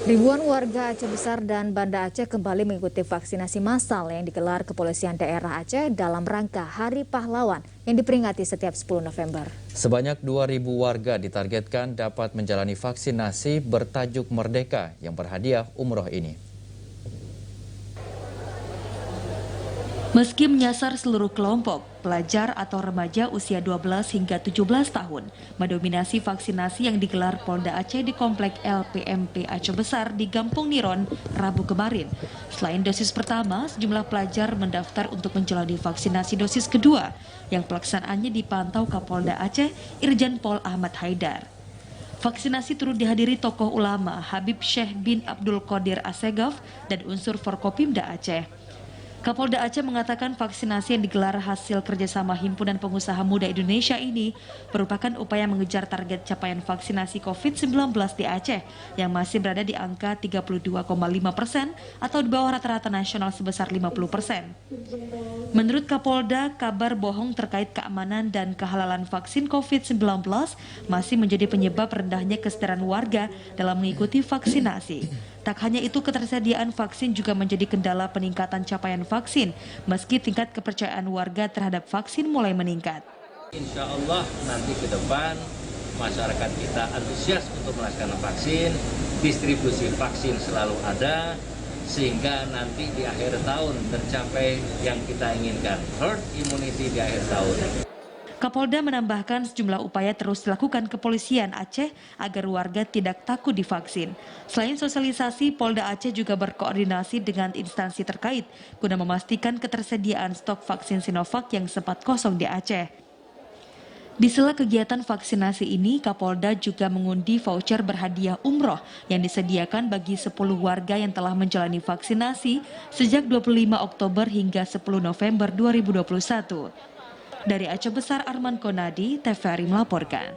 Ribuan warga Aceh Besar dan Banda Aceh kembali mengikuti vaksinasi massal yang digelar Kepolisian Daerah Aceh dalam rangka Hari Pahlawan yang diperingati setiap 10 November. Sebanyak 2.000 warga ditargetkan dapat menjalani vaksinasi bertajuk Merdeka yang berhadiah umroh ini. Meski menyasar seluruh kelompok, pelajar atau remaja usia 12 hingga 17 tahun mendominasi vaksinasi yang digelar Polda Aceh di Komplek LPMP Aceh Besar di Gampung Niron, Rabu kemarin. Selain dosis pertama, sejumlah pelajar mendaftar untuk menjalani vaksinasi dosis kedua yang pelaksanaannya dipantau Kapolda Aceh Irjen Pol Ahmad Haidar. Vaksinasi turut dihadiri tokoh ulama Habib Syekh bin Abdul Qadir Assegaf dan unsur Forkopimda Aceh. Kapolda Aceh mengatakan vaksinasi yang digelar hasil kerjasama Himpunan Pengusaha Muda Indonesia ini merupakan upaya mengejar target capaian vaksinasi COVID-19 di Aceh yang masih berada di angka 32,5% atau di bawah rata-rata nasional sebesar 50%. Menurut Kapolda, kabar bohong terkait keamanan dan kehalalan vaksin COVID-19 masih menjadi penyebab rendahnya kesadaran warga dalam mengikuti vaksinasi. Tak hanya itu, ketersediaan vaksin juga menjadi kendala peningkatan capaian vaksin, meski tingkat kepercayaan warga terhadap vaksin mulai meningkat. Insya Allah nanti ke depan masyarakat kita antusias untuk melaksanakan vaksin, distribusi vaksin selalu ada, sehingga nanti di akhir tahun tercapai yang kita inginkan, herd immunity di akhir tahun. Kapolda menambahkan sejumlah upaya terus dilakukan kepolisian Aceh agar warga tidak takut divaksin. Selain sosialisasi, Polda Aceh juga berkoordinasi dengan instansi terkait guna memastikan ketersediaan stok vaksin Sinovac yang sempat kosong di Aceh. Di sela kegiatan vaksinasi ini, Kapolda juga mengundi voucher berhadiah umroh yang disediakan bagi 10 warga yang telah menjalani vaksinasi sejak 25 Oktober hingga 10 November 2021. Dari Aceh Besar, Arman Konadi, TVRI melaporkan.